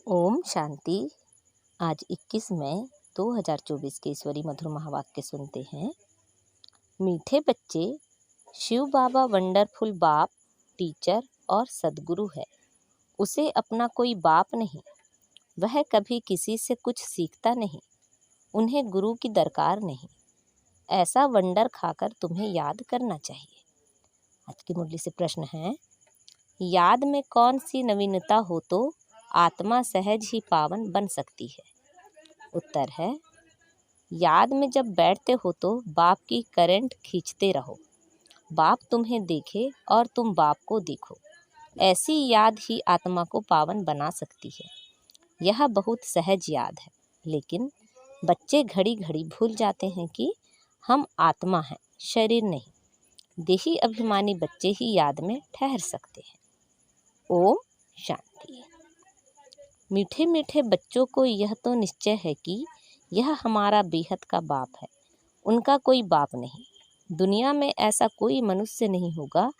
ओम शांति। आज 21 मई 2024 के ईश्वरी मधुर महावाक्य सुनते हैं। मीठे बच्चे, शिव बाबा वंडरफुल बाप, टीचर और सदगुरु है। उसे अपना कोई बाप नहीं, वह कभी किसी से कुछ सीखता नहीं, उन्हें गुरु की दरकार नहीं। ऐसा वंडर खाकर तुम्हें याद करना चाहिए। आज की मुरली से प्रश्न है, याद में कौन सी नवीनता हो तो आत्मा सहज ही पावन बन सकती है। उत्तर है, याद में जब बैठते हो तो बाप की करंट खींचते रहो, बाप तुम्हें देखे और तुम बाप को देखो। ऐसी याद ही आत्मा को पावन बना सकती है। यह बहुत सहज याद है, लेकिन बच्चे घड़ी घड़ी भूल जाते हैं कि हम आत्मा हैं, शरीर नहीं। देही अभिमानी बच्चे ही याद में ठहर सकते हैं। ओम शांति। मीठे मीठे बच्चों को यह तो निश्चय है कि यह हमारा बेहद का बाप है, उनका कोई बाप नहीं। दुनिया में ऐसा कोई मनुष्य नहीं होगा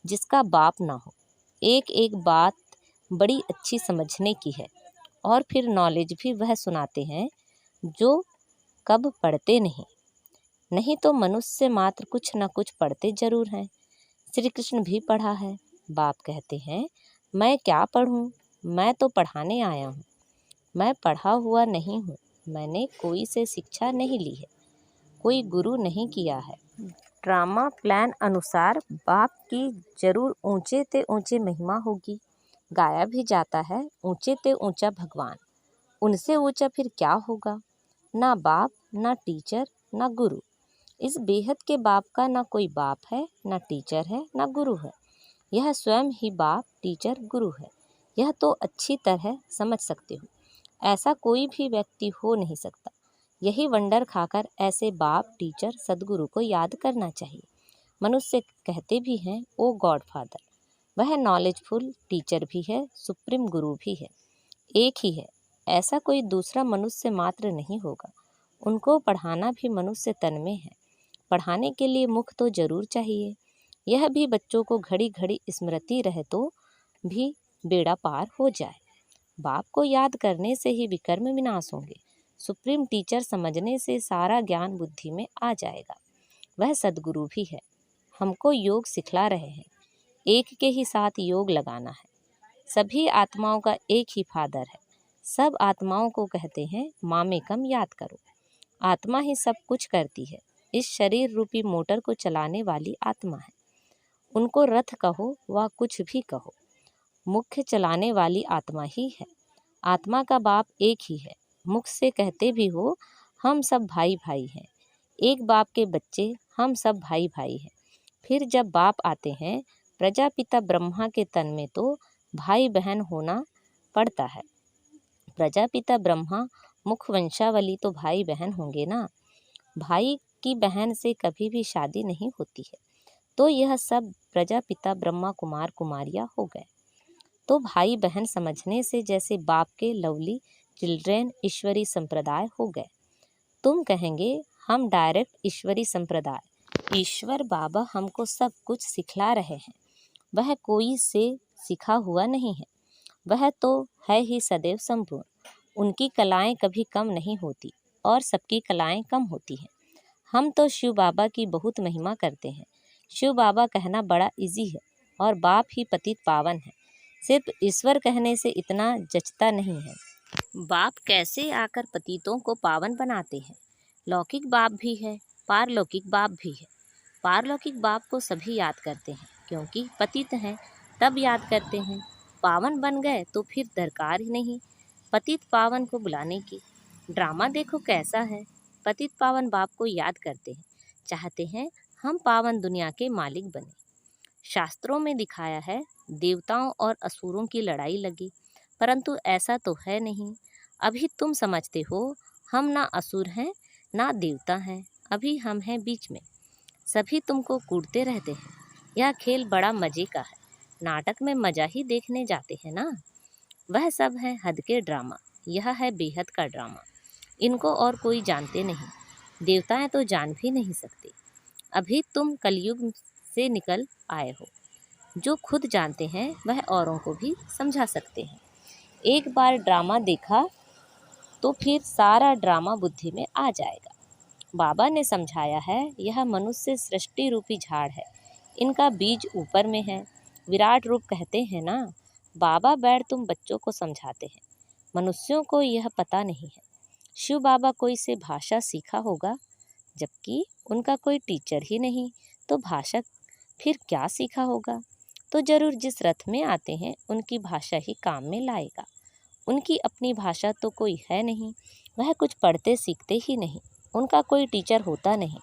जिसका बाप ना हो। एक एक बात बड़ी अच्छी समझने की है, और फिर नॉलेज भी वह सुनाते हैं जो कब पढ़ते नहीं तो मनुष्य मात्र कुछ न कुछ पढ़ते जरूर हैं। श्री कृष्ण भी पढ़ा है। बाप कहते हैं, मैं क्या पढ़ूं, मैं तो पढ़ाने आया हूँ। मैं पढ़ा हुआ नहीं हूँ, मैंने कोई से शिक्षा नहीं ली है, कोई गुरु नहीं किया है। ड्रामा प्लान अनुसार बाप की जरूर ऊंचे ते ऊंचे महिमा होगी। गाया भी जाता है, ऊंचे ते ऊंचा भगवान। उनसे ऊंचा फिर क्या होगा। ना बाप, ना टीचर, ना गुरु। इस बेहद के बाप का ना कोई बाप है, ना टीचर है, ना गुरु है। यह स्वयं ही बाप, टीचर, गुरु है। यह तो अच्छी तरह समझ सकते हो। ऐसा कोई भी व्यक्ति हो नहीं सकता। यही वंडर खाकर ऐसे बाप, टीचर, सदगुरु को याद करना चाहिए। मनुष्य कहते भी हैं, ओ गॉड फादर। वह नॉलेजफुल टीचर भी है, सुप्रीम गुरु भी है, एक ही है। ऐसा कोई दूसरा मनुष्य मात्र नहीं होगा। उनको पढ़ाना भी मनुष्य तन में है। पढ़ाने के लिए मुख तो जरूर चाहिए। यह भी बच्चों को घड़ी घड़ी स्मृति रहे तो भी बेड़ा पार हो जाए। बाप को याद करने से ही विकर्म विनाश होंगे। सुप्रीम टीचर समझने से सारा ज्ञान बुद्धि में आ जाएगा। वह सदगुरु भी है, हमको योग सिखला रहे हैं। एक के ही साथ योग लगाना है। सभी आत्माओं का एक ही फादर है। सब आत्माओं को कहते हैं, मामेकम याद करो। आत्मा ही सब कुछ करती है। इस शरीर रूपी मोटर को चलाने वाली आत्मा है। उनको रथ कहो व कुछ भी कहो, मुख्य चलाने वाली आत्मा ही है। आत्मा का बाप एक ही है। मुख से कहते भी हो, हम सब भाई भाई हैं। एक बाप के बच्चे, हम सब भाई भाई हैं। फिर जब बाप आते हैं प्रजापिता ब्रह्मा के तन में, तो भाई बहन होना पड़ता है। प्रजापिता ब्रह्मा मुख वंशावली, तो भाई बहन होंगे ना। भाई की बहन से कभी भी शादी नहीं होती है, तो यह सब प्रजापिता ब्रह्मा कुमार कुमारियाँ हो गए। तो भाई बहन समझने से जैसे बाप के लवली चिल्ड्रेन ईश्वरी संप्रदाय हो गए। तुम कहेंगे, हम डायरेक्ट ईश्वरी संप्रदाय। ईश्वर बाबा हमको सब कुछ सिखला रहे हैं। वह कोई से सीखा हुआ नहीं है, वह तो है ही सदैव संपूर्ण। उनकी कलाएं कभी कम नहीं होती और सबकी कलाएं कम होती हैं। हम तो शिव बाबा की बहुत महिमा करते हैं। शिव बाबा कहना बड़ा इजी है, और बाप ही पतित पावन है। सिर्फ ईश्वर कहने से इतना जचता नहीं है। बाप कैसे आकर पतितों को पावन बनाते हैं। लौकिक बाप भी है, पारलौकिक बाप भी है। पारलौकिक बाप को सभी याद करते हैं, क्योंकि पतित हैं तब याद करते हैं। पावन बन गए तो फिर दरकार ही नहीं पतित पावन को बुलाने की। ड्रामा देखो कैसा है। पतित पावन बाप को याद करते हैं, चाहते हैं हम पावन दुनिया के मालिक बने। शास्त्रों में दिखाया है, देवताओं और असुरों की लड़ाई लगी, परंतु ऐसा तो है नहीं। अभी तुम समझते हो हम ना असुर हैं ना देवता हैं, अभी हम हैं बीच में। सभी तुमको कूटते रहते हैं। यह खेल बड़ा मजे का है। नाटक में मजा ही देखने जाते हैं ना। वह सब है हद के ड्रामा, यह है बेहद का ड्रामा। इनको और कोई जानते नहीं, देवताएं तो जान भी नहीं सकते। अभी तुम कलयुग से निकल आए हो। जो खुद जानते हैं वह औरों को भी समझा सकते हैं। एक बार ड्रामा देखा तो फिर सारा ड्रामा बुद्धि में आ जाएगा। बाबा ने समझाया है, यह मनुष्य सृष्टि रूपी झाड़ है, इनका बीज ऊपर में है। विराट रूप कहते हैं ना। बाबा बैठ तुम बच्चों को समझाते हैं, मनुष्यों को यह पता नहीं है। शिव बाबा कोई से भाषा सीखा होगा, जबकि उनका कोई टीचर ही नहीं, तो भाषा फिर क्या सीखा होगा। तो जरूर जिस रथ में आते हैं उनकी भाषा ही काम में लाएगा। उनकी अपनी भाषा तो कोई है नहीं, वह कुछ पढ़ते सीखते ही नहीं, उनका कोई टीचर होता नहीं।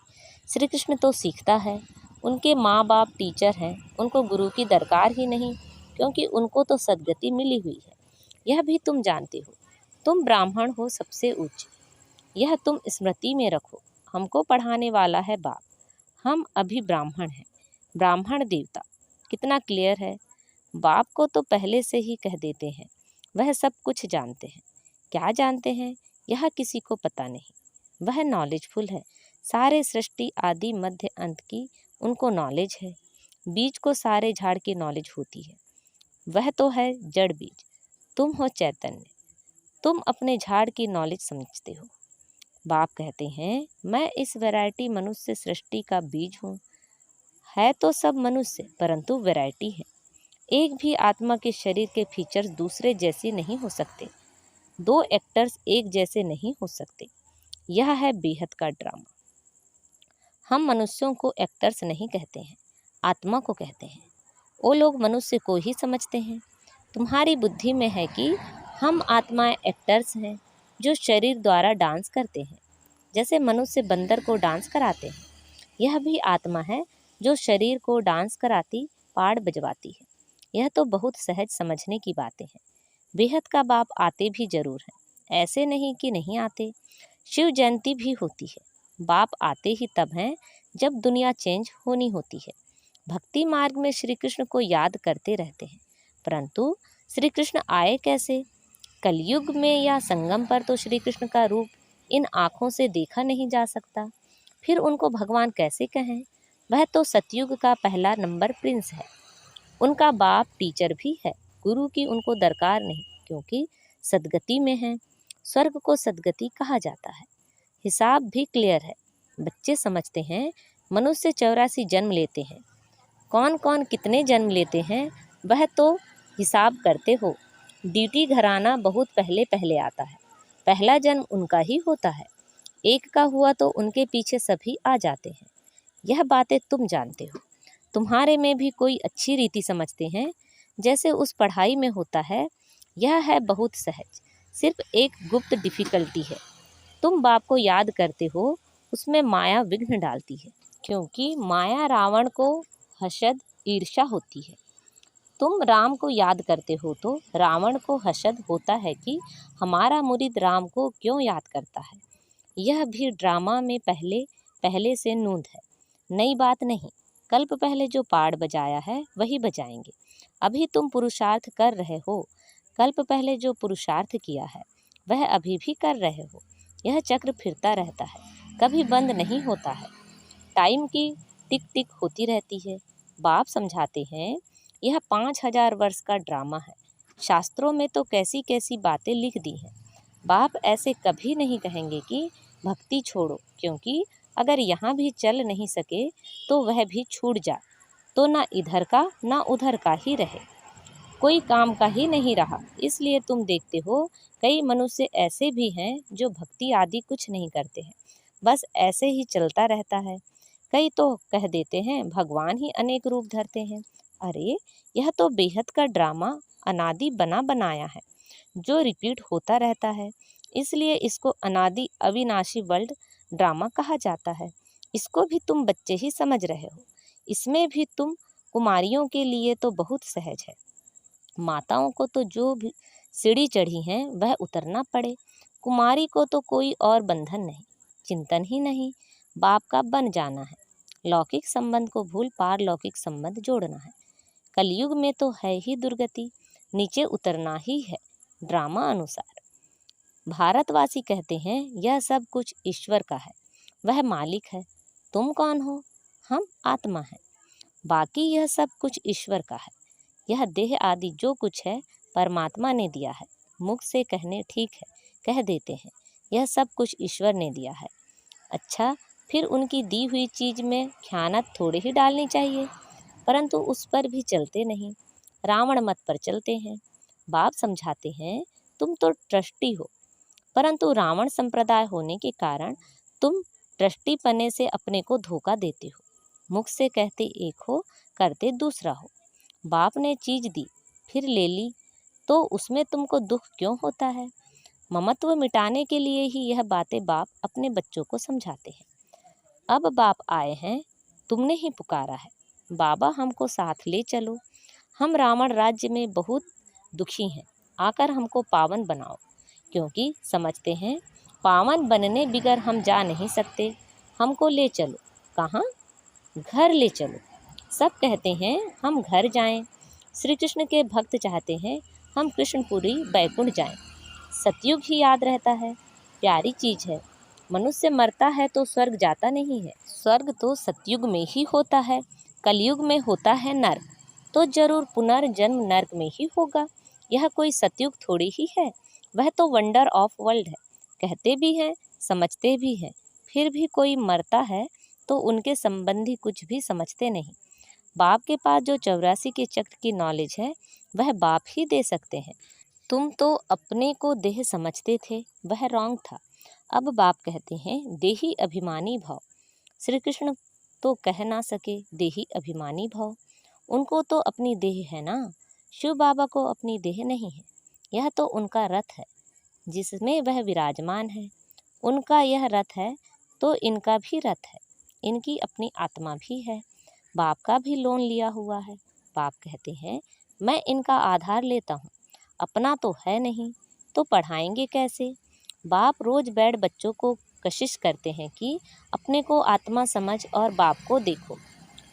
श्री कृष्ण तो सीखता है, उनके माँ बाप टीचर हैं, उनको गुरु की दरकार ही नहीं, क्योंकि उनको तो सद्गति मिली हुई है। यह भी तुम जानते हो। तुम ब्राह्मण हो सबसे ऊंचे, यह तुम स्मृति में रखो। हमको पढ़ाने वाला है बाप, हम अभी ब्राह्मण हैं, ब्राह्मण देवता। कितना क्लियर है। बाप को तो पहले से ही कह देते हैं, वह सब कुछ जानते हैं। क्या जानते हैं यह किसी को पता नहीं। वह नॉलेजफुल है, सारे सृष्टि आदि मध्य अंत की उनको नॉलेज है। बीज को सारे झाड़ की नॉलेज होती है, वह तो है जड़ बीज। तुम हो चैतन्य, तुम अपने झाड़ की नॉलेज समझते हो। बाप कहते हैं, मैं इस वैरायटी मनुष्य सृष्टि का बीज हूँ। है तो सब मनुष्य, परंतु वैरायटी है। एक भी आत्मा के शरीर के फीचर्स दूसरे जैसे नहीं हो सकते, दो एक्टर्स एक जैसे नहीं हो सकते। यह है बेहद का ड्रामा। हम मनुष्यों को एक्टर्स नहीं कहते हैं, आत्मा को कहते हैं। वो लोग मनुष्य को ही समझते हैं। तुम्हारी बुद्धि में है कि हम आत्माएं एक्टर्स हैं जो शरीर द्वारा डांस करते हैं, जैसे मनुष्य बंदर को डांस कराते हैं। यह भी आत्मा है जो शरीर को डांस कराती, पाड़ बजवाती है। यह तो बहुत सहज समझने की बातें हैं। बेहद का बाप आते भी जरूर हैं, ऐसे नहीं कि नहीं आते। शिव जयंती भी होती है, बाप आते ही तब हैं जब दुनिया चेंज होनी होती है। भक्ति मार्ग में श्री कृष्ण को याद करते रहते हैं, परंतु श्री कृष्ण आए कैसे? कलयुग में या संगम पर तो श्री कृष्ण का रूप इन आँखों से देखा नहीं जा सकता, फिर उनको भगवान कैसे कहें? वह तो सतयुग का पहला नंबर प्रिंस है। उनका बाप टीचर भी है, गुरु की उनको दरकार नहीं, क्योंकि सदगति में है। स्वर्ग को सदगति कहा जाता है। हिसाब भी क्लियर है। बच्चे समझते हैं मनुष्य 84 जन्म लेते हैं, कौन कौन कितने जन्म लेते हैं वह तो हिसाब करते हो। ड्यूटी घराना बहुत पहले पहले आता है, पहला जन्म उनका ही होता है। एक का हुआ तो उनके पीछे सभी आ जाते हैं। यह बातें तुम जानते हो। तुम्हारे में भी कोई अच्छी रीति समझते हैं, जैसे उस पढ़ाई में होता है। यह है बहुत सहज, सिर्फ एक गुप्त डिफ़िकल्टी है। तुम बाप को याद करते हो, उसमें माया विघ्न डालती है, क्योंकि माया रावण को हसद ईर्ष्या होती है। तुम राम को याद करते हो तो रावण को हसद होता है कि हमारा मुरीद राम को क्यों याद करता है। यह भी ड्रामा में पहले पहले से नूंद है, नई बात नहीं। कल्प पहले जो पाड़ बजाया है वही बजाएंगे। अभी तुम पुरुषार्थ कर रहे हो, कल्प पहले जो पुरुषार्थ किया है वह अभी भी कर रहे हो। यह चक्र फिरता रहता है, कभी बंद नहीं होता है। टाइम की टिक टिक होती रहती है। बाप समझाते हैं, यह 5000 वर्ष का ड्रामा है। शास्त्रों में तो कैसी कैसी बातें लिख दी हैं। बाप ऐसे कभी नहीं कहेंगे कि भक्ति छोड़ो, क्योंकि अगर यहाँ भी चल नहीं सके तो वह भी छूट जा, तो ना इधर का ना उधर का ही रहे, कोई काम का ही नहीं रहा। इसलिए तुम देखते हो कई मनुष्य ऐसे भी हैं जो भक्ति आदि कुछ नहीं करते हैं, बस ऐसे ही चलता रहता है। कई तो कह देते हैं भगवान ही अनेक रूप धरते हैं। अरे यह तो बेहद का ड्रामा अनादि बना बनाया है, जो रिपीट होता रहता है। इसलिए इसको अनादि अविनाशी वर्ल्ड ड्रामा कहा जाता है। इसको भी तुम बच्चे ही समझ रहे हो। इसमें भी तुम कुमारियों के लिए तो बहुत सहज है। माताओं को तो जो भी सीढ़ी चढ़ी हैं वह उतरना पड़े। कुमारी को तो कोई और बंधन नहीं, चिंतन ही नहीं, बाप का बन जाना है। लौकिक संबंध को भूल पारलौकिक संबंध जोड़ना है। कलयुग में तो है ही दुर्गति, नीचे उतरना ही है ड्रामा अनुसार। भारतवासी कहते हैं यह सब कुछ ईश्वर का है, वह मालिक है। तुम कौन हो? हम आत्मा हैं। बाकी यह सब कुछ ईश्वर का है। यह देह आदि जो कुछ है परमात्मा ने दिया है। मुख से कहने ठीक है, कह देते हैं यह सब कुछ ईश्वर ने दिया है। अच्छा, फिर उनकी दी हुई चीज में ख़यानत थोड़े ही डालनी चाहिए, परंतु उस पर भी चलते नहीं, रावण मत पर चलते हैं। बाप समझाते हैं तुम तो ट्रस्टी हो, परंतु रावण संप्रदाय होने के कारण तुम ट्रस्टी पने से अपने को धोखा देते हो। मुख से कहते एक हो, करते दूसरा हो। बाप ने चीज दी फिर ले ली तो उसमें तुमको दुख क्यों होता है? ममत्व मिटाने के लिए ही यह बातें बाप अपने बच्चों को समझाते हैं। अब बाप आए हैं, तुमने ही पुकारा है, बाबा हमको साथ ले चलो, हम रावण राज्य में बहुत दुखी हैं, आकर हमको पावन बनाओ, क्योंकि समझते हैं पावन बनने बिगर हम जा नहीं सकते, हमको ले चलो। कहाँ? घर ले चलो। सब कहते हैं हम घर जाएं। श्री कृष्ण के भक्त चाहते हैं हम कृष्णपुरी बैकुंठ जाएं। सतयुग ही याद रहता है, प्यारी चीज है। मनुष्य मरता है तो स्वर्ग जाता नहीं है, स्वर्ग तो सतयुग में ही होता है। कलयुग में होता है नर्क, तो जरूर पुनर्जन्म नर्क में ही होगा। यह कोई सतयुग थोड़ी ही है, वह तो वंडर ऑफ वर्ल्ड है। कहते भी हैं, समझते भी हैं, फिर भी कोई मरता है तो उनके संबंधी कुछ भी समझते नहीं। बाप के पास जो 84 के चक्र की नॉलेज है वह बाप ही दे सकते हैं। तुम तो अपने को देह समझते थे, वह रॉन्ग था। अब बाप कहते हैं देही अभिमानी भाव। श्री कृष्ण तो कह ना सके देही अभिमानी भाव, उनको तो अपनी देह है ना। शिव बाबा को अपनी देह नहीं है, यह तो उनका रथ है जिसमें वह विराजमान है। उनका यह रथ है तो इनका भी रथ है, इनकी अपनी आत्मा भी है। बाप का भी लोन लिया हुआ है। बाप कहते हैं मैं इनका आधार लेता हूँ, अपना तो है नहीं, तो पढ़ाएंगे कैसे? बाप रोज बैठ बच्चों को कशिश करते हैं कि अपने को आत्मा समझ और बाप को देखो,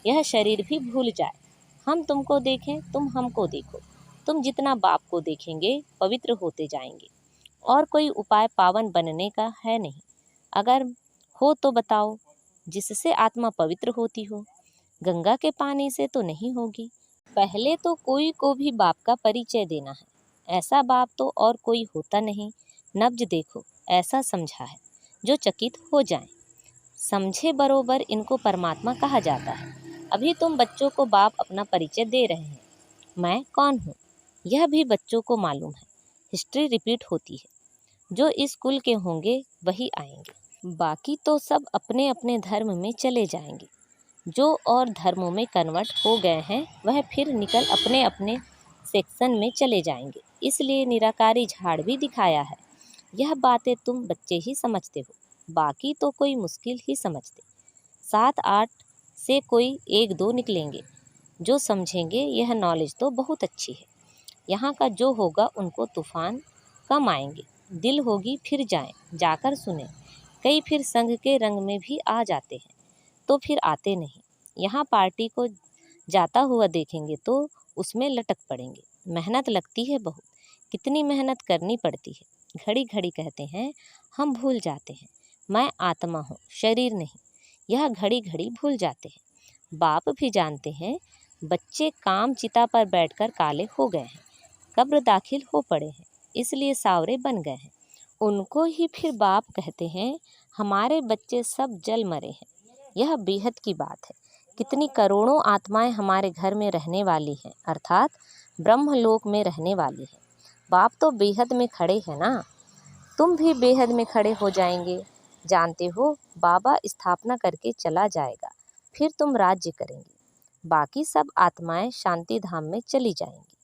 यह शरीर भी भूल जाए। हम तुमको देखें, तुम हमको देखो। तुम जितना बाप को देखेंगे पवित्र होते जाएंगे। और कोई उपाय पावन बनने का है नहीं। अगर हो तो बताओ, जिससे आत्मा पवित्र होती हो। गंगा के पानी से तो नहीं होगी। पहले तो कोई को भी बाप का परिचय देना है। ऐसा बाप तो और कोई होता नहीं। नब्ज देखो, ऐसा समझा है जो चकित हो जाएं। समझे बरोबर इनको परमात्मा कहा जाता है। अभी तुम बच्चों को बाप अपना परिचय दे रहे हैं, मैं कौन हूँ यह भी बच्चों को मालूम है। हिस्ट्री रिपीट होती है, जो इस कुल के होंगे वही आएंगे, बाकी तो सब अपने अपने धर्म में चले जाएंगे। जो और धर्मों में कन्वर्ट हो गए हैं वह फिर निकल अपने अपने सेक्शन में चले जाएंगे। इसलिए निराकारी झाड़ भी दिखाया है। यह बातें तुम बच्चे ही समझते हो, बाकी तो कोई मुश्किल ही समझते। 7-8 से कोई 1-2 निकलेंगे जो समझेंगे यह नॉलेज तो बहुत अच्छी है। यहाँ का जो होगा उनको तूफान कम आएंगे, दिल होगी फिर जाएं, जाकर सुने। कई फिर संघ के रंग में भी आ जाते हैं तो फिर आते नहीं। यहाँ पार्टी को जाता हुआ देखेंगे तो उसमें लटक पड़ेंगे। मेहनत लगती है बहुत, कितनी मेहनत करनी पड़ती है। घड़ी घड़ी कहते हैं हम भूल जाते हैं मैं आत्मा हूँ, शरीर नहीं। यह घड़ी घड़ी भूल जाते हैं। बाप भी जानते हैं बच्चे काम चिता पर बैठकर काले हो गए हैं, कब्र दाखिल हो पड़े हैं, इसलिए सावरे बन गए हैं। उनको ही फिर बाप कहते हैं हमारे बच्चे सब जल मरे हैं। यह बेहद की बात है। कितनी करोड़ों आत्माएं हमारे घर में रहने वाली हैं, अर्थात ब्रह्मलोक में रहने वाली हैं। बाप तो बेहद में खड़े हैं ना, तुम भी बेहद में खड़े हो जाएंगे। जानते हो बाबा स्थापना करके चला जाएगा, फिर तुम राज्य करेंगे, बाकी सब आत्माएं शांति धाम में चली जाएंगी।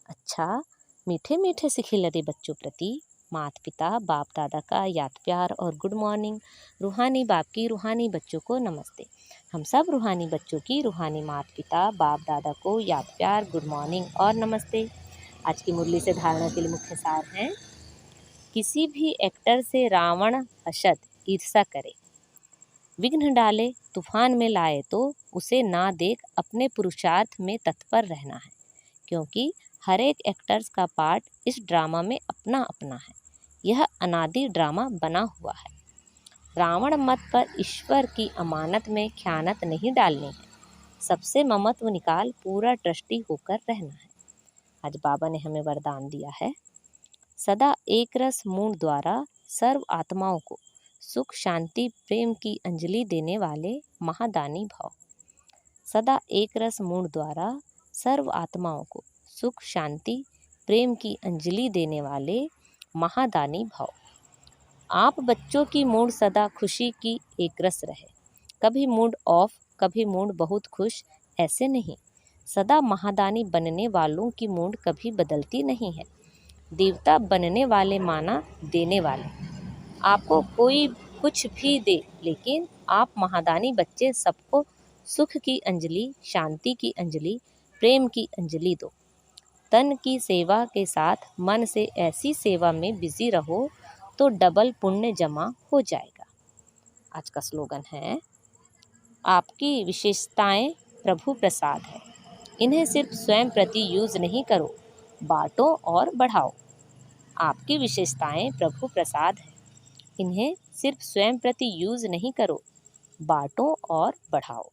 अच्छा, मीठे मीठे से खिलते बच्चों प्रति माता पिता बाप दादा का याद प्यार और गुड मॉर्निंग। रूहानी बाप की रूहानी बच्चों को नमस्ते। हम सब रूहानी बच्चों की रूहानी माता पिता बाप दादा को याद प्यार, गुड मॉर्निंग और नमस्ते। आज की मुरली से धारणा के लिए मुख्य सार हैं, किसी भी एक्टर से रावण हसद ईर्षा करे, विघ्न डाले तूफान में लाए तो उसे ना देख अपने पुरुषार्थ में तत्पर रहना है, क्योंकि हर एक एक्टर्स का पार्ट इस ड्रामा में अपना अपना है। यह अनादि ड्रामा बना हुआ है। रावण मत पर ईश्वर की अमानत में ख़यानत नहीं डालनी है। सबसे ममत्व निकाल पूरा ट्रस्टी होकर रहना है। आज बाबा ने हमें वरदान दिया है, सदा एक रस मूड द्वारा सर्व आत्माओं को सुख शांति प्रेम की अंजलि देने वाले महादानी भाव। सदा एक रस मूड द्वारा सर्व आत्माओं को सुख शांति प्रेम की अंजलि देने वाले महादानी भाव। आप बच्चों की मूड सदा खुशी की एक रस रहे, कभी मूड ऑफ, कभी मूड बहुत खुश, ऐसे नहीं। सदा महादानी बनने वालों की मूड कभी बदलती नहीं है। देवता बनने वाले माना देने वाले। आपको कोई कुछ भी दे, लेकिन आप महादानी बच्चे सबको सुख की अंजलि, शांति की अंजलि, प्रेम की अंजलि दो। तन की सेवा के साथ मन से ऐसी सेवा में बिजी रहो तो डबल पुण्य जमा हो जाएगा। आज का स्लोगन है, आपकी विशेषताएं प्रभु प्रसाद है, इन्हें सिर्फ स्वयं प्रति यूज नहीं करो, बांटो और बढ़ाओ। आपकी विशेषताएं प्रभु प्रसाद है, इन्हें सिर्फ स्वयं प्रति यूज नहीं करो, बांटो और बढ़ाओ।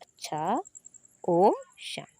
अच्छा, ओम शांति।